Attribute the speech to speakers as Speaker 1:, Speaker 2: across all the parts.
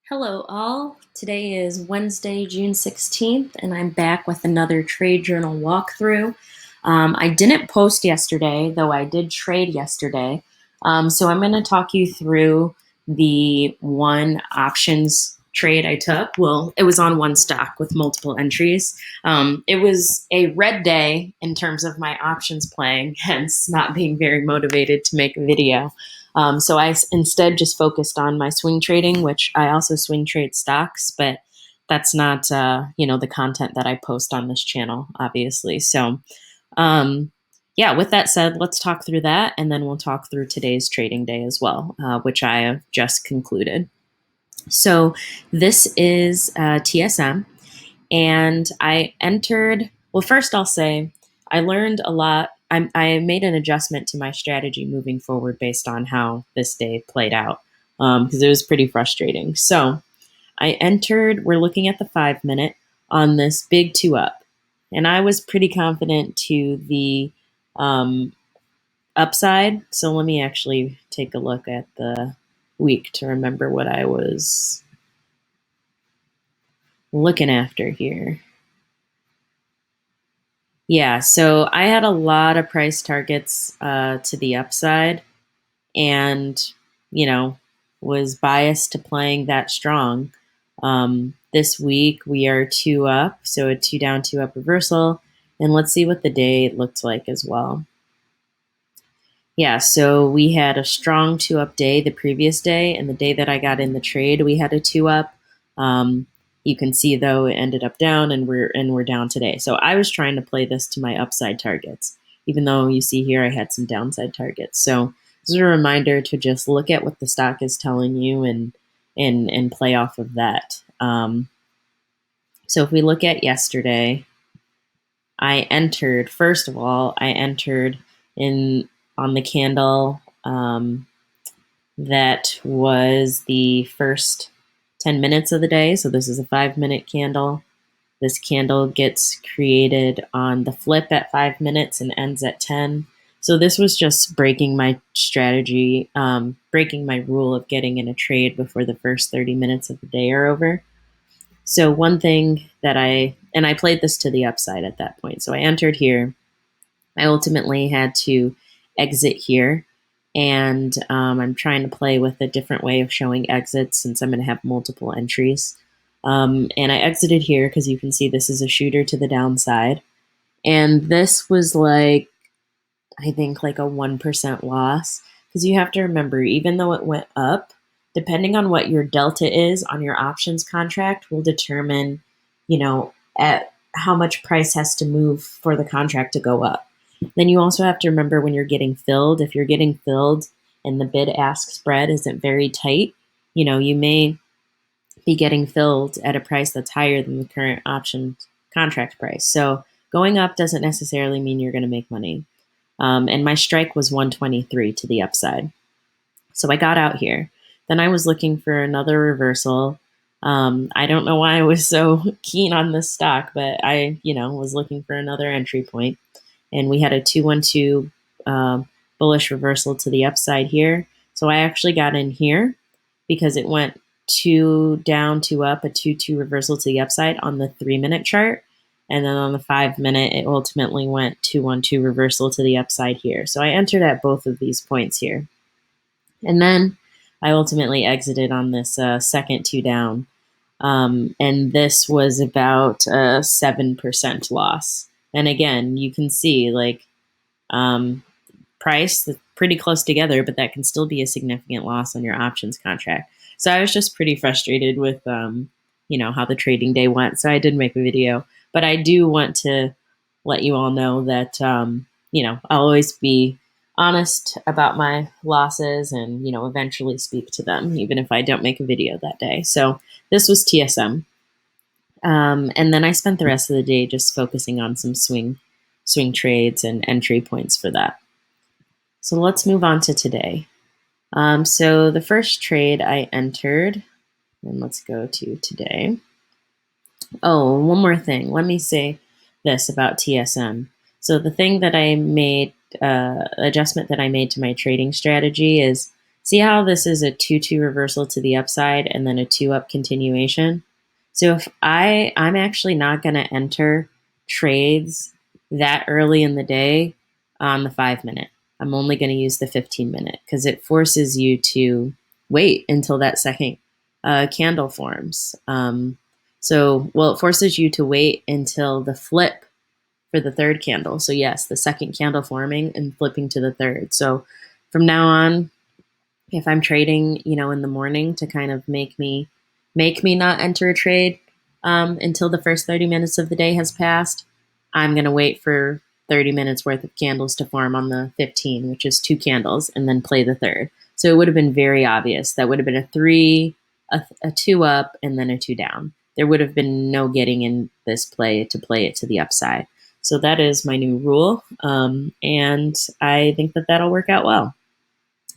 Speaker 1: Hello, all. Today is Wednesday, June 16th, and I'm back with another trade journal walkthrough. I didn't post yesterday, though I did trade yesterday. So I'm going to talk you through the one options trade I took. Well, it was on one stock with multiple entries. It was a red day in terms of my options playing, hence not being very motivated to make a video. So I instead just focused on my swing trading, which I also swing trade stocks, but that's not the content that I post on this channel, obviously. So yeah, with that said, let's talk through that, and then we'll talk through today's trading day as well, which I have just concluded. So this is TSM, and I entered. Well, first I'll say I learned a lot. I made an adjustment to my strategy moving forward based on how this day played out because it was pretty frustrating. So I entered. We're looking at the 5 minute on this big two up, and I was pretty confident to the um, upside. So let me actually take a look at the week to remember what I was looking after here. Yeah, so I had a lot of price targets to the upside and, you know, was biased to playing that strong. This week we are two up, so a two down, two up reversal. And let's see what the day looked like as well. Yeah, so we had a strong two up day the previous day, and the day that I got in the trade, we had a two up. Um, you can see though it ended up down, and we're down today. So I was trying to play this to my upside targets, even though you see here I had some downside targets. So this is a reminder to just look at what the stock is telling you and play off of that. So if we look at yesterday, I entered, first of all, I entered in on the candle that was the first 10 minutes of the day. So this is a 5 minute candle. This candle gets created on the flip at 5 minutes and ends at 10. So this was just breaking my strategy, breaking my rule of getting in a trade before the first 30 minutes of the day are over. So one thing that I played this to the upside at that point. So I entered here. I ultimately had to exit here. And I'm trying to play with a different way of showing exits since I'm going to have multiple entries. And I exited here because you can see this is a shooter to the downside. And this was like, I think like a 1% loss. Because you have to remember, even though it went up, depending on what your delta is on your options contract will determine, at how much price has to move for the contract to go up. Then you also have to remember when you're getting filled, if you're getting filled and the bid ask spread isn't very tight, you may be getting filled at a price that's higher than the current option contract price. So going up doesn't necessarily mean you're going to make money. And my strike was 123 to the upside. So I got out here. Then I was looking for another reversal. I don't know why I was so keen on this stock, but I, was looking for another entry point. And we had a 212 bullish reversal to the upside here. So I actually got in here because it went two down, two up, a 2-2 reversal to the upside on the 3 minute chart. And then on the 5 minute, it ultimately went 212 reversal to the upside here. So I entered at both of these points here. And then I ultimately exited on this second two down. And this was about a 7% loss. And again, you can see price pretty close together, but that can still be a significant loss on your options contract. So I was just pretty frustrated with, how the trading day went. So I did make a video, but I do want to let you all know that, I'll always be honest about my losses and, eventually speak to them, even if I don't make a video that day. So this was TSM. And then I spent the rest of the day just focusing on some swing trades and entry points for that. So let's move on to today. So the first trade I entered, and let's go to today. Oh, one more thing. Let me say this about TSM. So the thing that I made, adjustment that I made to my trading strategy is See how this is a 2-2 reversal to the upside and then a 2-up continuation? So if I'm actually not going to enter trades that early in the day on the 5 minute. I'm only going to use the 15 minute because it forces you to wait until that second candle forms. It forces you to wait until the flip for the third candle. So yes, the second candle forming and flipping to the third. So from now on, if I'm trading, in the morning to kind of make me not enter a trade until the first 30 minutes of the day has passed, I'm going to wait for 30 minutes worth of candles to form on the 15, which is 2 candles, and then play the third. So it would have been very obvious. That would have been a 3, a 2 up, and then a 2 down. There would have been no getting in this play to play it to the upside. So that is my new rule, and I think that that'll work out well.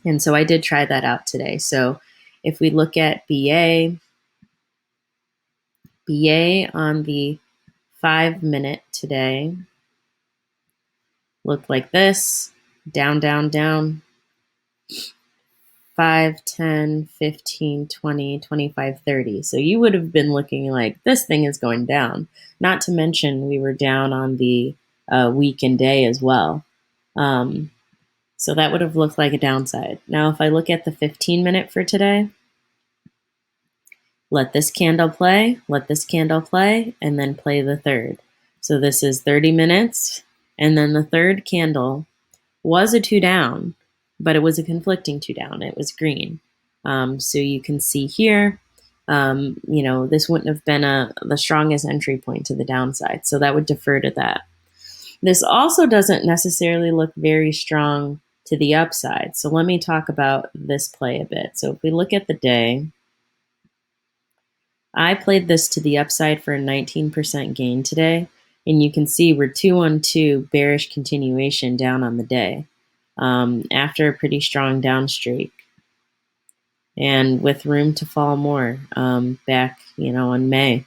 Speaker 1: And so I did try that out today. So if we look at BA on the 5 minute today looked like this: down, down, down, 5, 10, 15, 20, 25, 30. So you would have been looking like this thing is going down. Not to mention we were down on the week and day as well. So that would have looked like a downside. Now, if I look at the 15-minute for today, let this candle play, and then play the third. So this is 30 minutes, and then the third candle was a 2 down, but it was a conflicting 2 down. It was green. So you can see here, this wouldn't have been the strongest entry point to the downside. So that would defer to that. This also doesn't necessarily look very strong to the upside. So let me talk about this play a bit. So if we look at the day, I played this to the upside for a 19% gain today. And you can see we're 2-on-2 bearish continuation down on the day after a pretty strong down streak. And with room to fall more. Back, in May,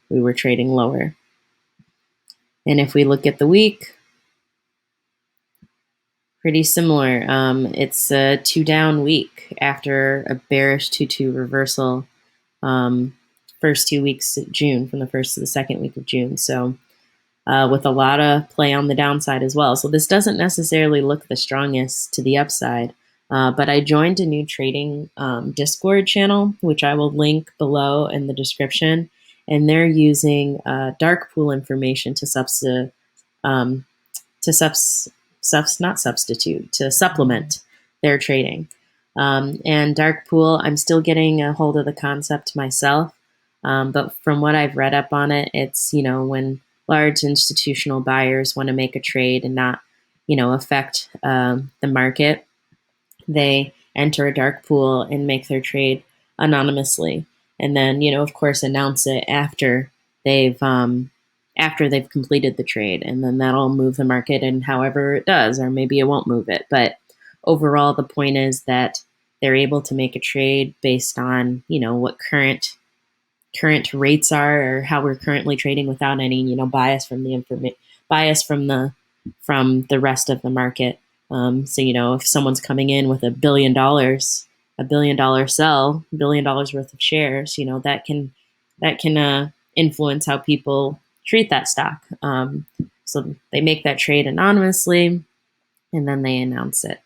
Speaker 1: we were trading lower. And if we look at the week, pretty similar. It's a 2 down week after a bearish 2-2 reversal first 2 weeks of June, from the first to the second week of June. So with a lot of play on the downside as well. So this doesn't necessarily look the strongest to the upside. But I joined a new trading Discord channel, which I will link below in the description. And they're using dark pool information to supplement their trading. And dark pool, I'm still getting a hold of the concept myself. But from what I've read up on it, it's, when large institutional buyers want to make a trade and not, affect the market, they enter a dark pool and make their trade anonymously. And then, of course, announce it after they've completed the trade, and then that'll move the market in however it does, or maybe it won't move it. But overall, the point is that they're able to make a trade based on, what current rates are, or how we're currently trading, without any, bias from the rest of the market. So, if someone's coming in with $1 billion sell, $1 billion worth of shares, that can influence how people treat that stock. So they make that trade anonymously, and then they announce it.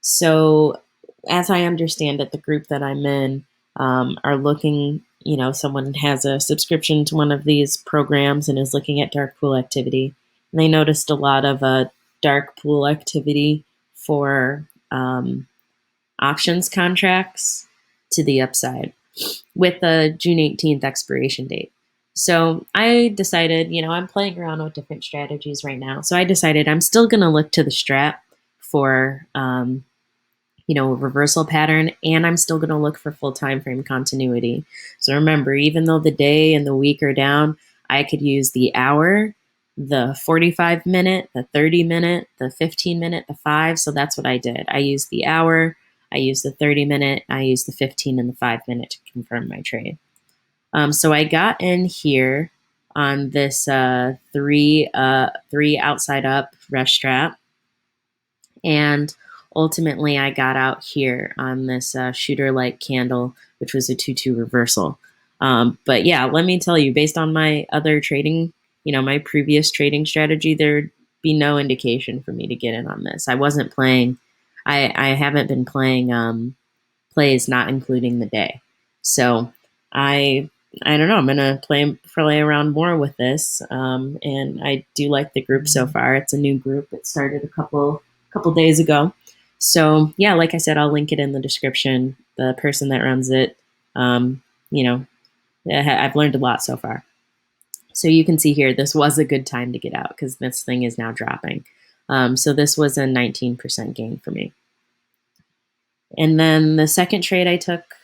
Speaker 1: So as I understand it, the group that I'm in are looking, someone has a subscription to one of these programs and is looking at dark pool activity. And they noticed a lot of dark pool activity for options contracts to the upside with a June 18th expiration date. So I decided, I'm playing around with different strategies right now. So I decided I'm still going to look to the strat for, a reversal pattern, and I'm still going to look for full time frame continuity. So remember, even though the day and the week are down, I could use the hour, the 45-minute, the 30-minute, the 15-minute, the 5. So that's what I did. I used the hour, I used the 30-minute, I used the 15 and the 5-minute to confirm my trade. So I got in here on this 3 outside up rush strat, and ultimately I got out here on this shooter light candle, which was a 2-2 reversal. But yeah, let me tell you, based on my other trading, my previous trading strategy, there'd be no indication for me to get in on this. I wasn't playing, I haven't been playing plays not including the day. So I don't know. I'm gonna play around more with this, and I do like the group so far. It's a new group. It started a couple days ago. So yeah, like I said, I'll link it in the description. The person that runs it, um, you know, I've learned a lot so far. So you can see here, this was a good time to get out because this thing is now dropping. So this was a 19% gain for me. And then the second trade I took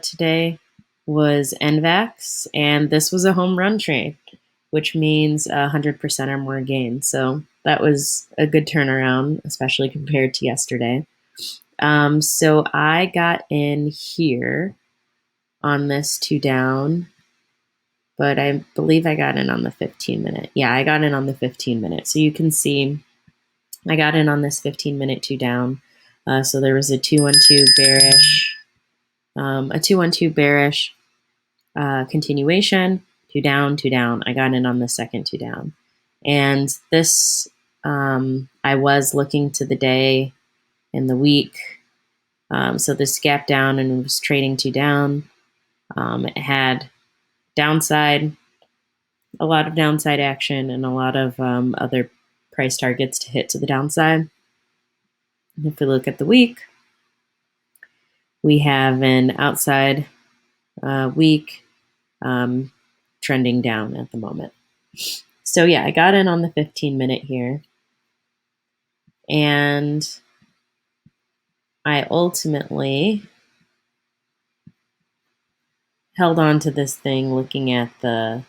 Speaker 1: today was NVAX, and this was a home run trade, which means 100% or more gain. So that was a good turnaround, especially compared to yesterday. So I got in here on this 2 down, but I believe I got in on the 15-minute. Yeah, I got in on the 15-minute. So you can see I got in on this 15-minute 2 down. So there was a 2-1-2 bearish, a 2-1-2 bearish continuation, 2 down, 2 down. I got in on the second 2 down. And this, I was looking to the day and the week. So this gap down and was trading 2 down. It had downside, a lot of downside action and a lot of other price targets to hit to the downside. If we look at the week, we have an outside week trending down at the moment. So yeah, I got in on the 15-minute here, and I ultimately held on to this thing looking at the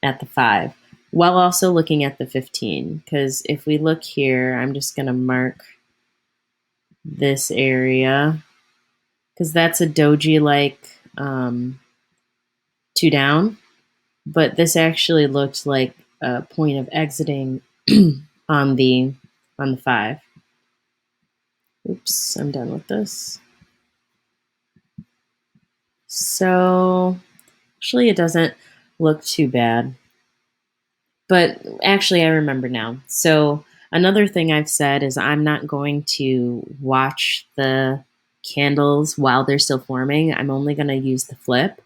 Speaker 1: 5 while also looking at the 15, because if we look here, I'm just going to mark this area because that's a doji like 2 down, but this actually looked like a point of exiting on the 5. Oops, I'm done with this. So actually it doesn't look too bad. But actually I remember now. So another thing I've said is I'm not going to watch the candles while they're still forming. I'm only going to use the flip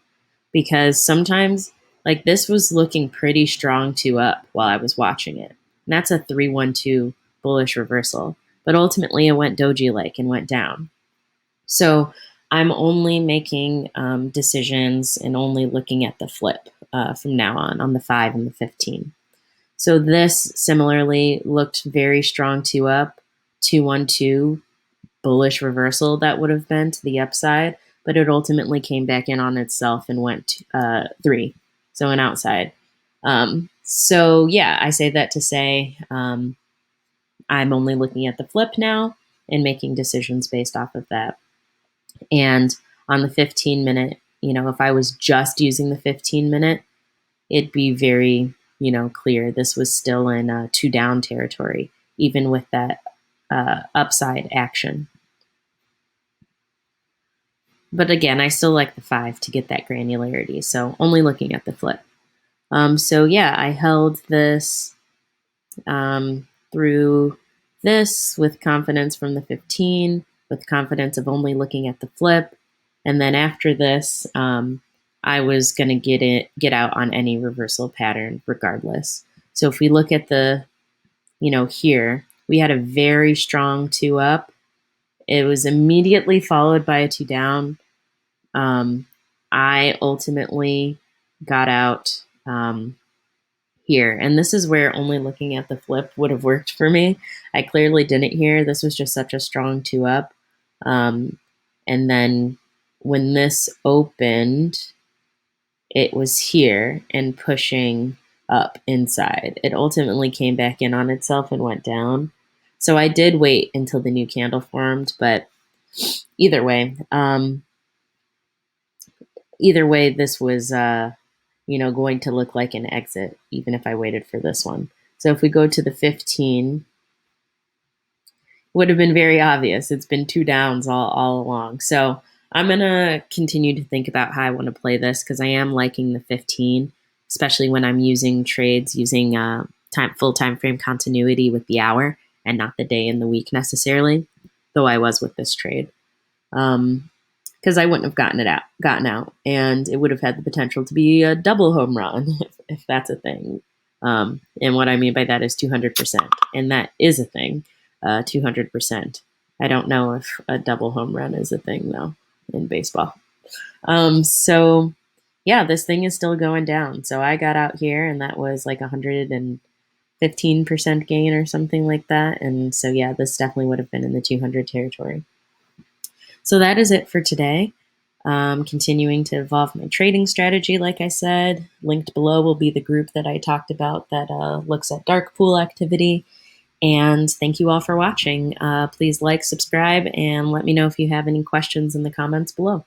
Speaker 1: because sometimes, like, this was looking pretty strong 2 up while I was watching it. And that's a 3-1-2 bullish reversal. But ultimately it went doji-like and went down. So I'm only making decisions and only looking at the flip from now on the 5 and the 15. So this similarly looked very strong 2 up, 2-1-2 bullish reversal that would have been to the upside, but it ultimately came back in on itself and went 3, so an outside. So yeah, I say that to say I'm only looking at the flip now and making decisions based off of that. And on the 15-minute, if I was just using the 15-minute, it'd be very, clear this was still in 2 down territory, even with that upside action. But again, I still like the 5 to get that granularity, so only looking at the flip. So yeah, I held this through this with confidence from the 15, with confidence of only looking at the flip. And then after this, I was going to get out on any reversal pattern regardless. So if we look at the, here, we had a very strong 2 up. It was immediately followed by a 2 down. I ultimately got out here. And this is where only looking at the flip would have worked for me. I clearly didn't here. This was just such a strong 2 up. And then when this opened, it was here and pushing up inside. It ultimately came back in on itself and went down. So I did wait until the new candle formed, but either way, this was going to look like an exit, even if I waited for this one. So if we go to the 15, would have been very obvious. It's been two downs all along. So I'm going to continue to think about how I want to play this because I am liking the 15, especially when I'm using trades using full time frame continuity with the hour and not the day and the week necessarily, though I was with this trade. Because I wouldn't have gotten out, and it would have had the potential to be a double home run if that's a thing. And what I mean by that is 200%, and that is a thing, 200%. I don't know if a double home run is a thing though in baseball. So yeah, this thing is still going down. So I got out here, and that was like 115% gain or something like that. And so yeah, this definitely would have been in the 200 territory. So that is it for today. Continuing to evolve my trading strategy, like I said. Linked below will be the group that I talked about that looks at dark pool activity. And thank you all for watching. Please like, subscribe, and let me know if you have any questions in the comments below.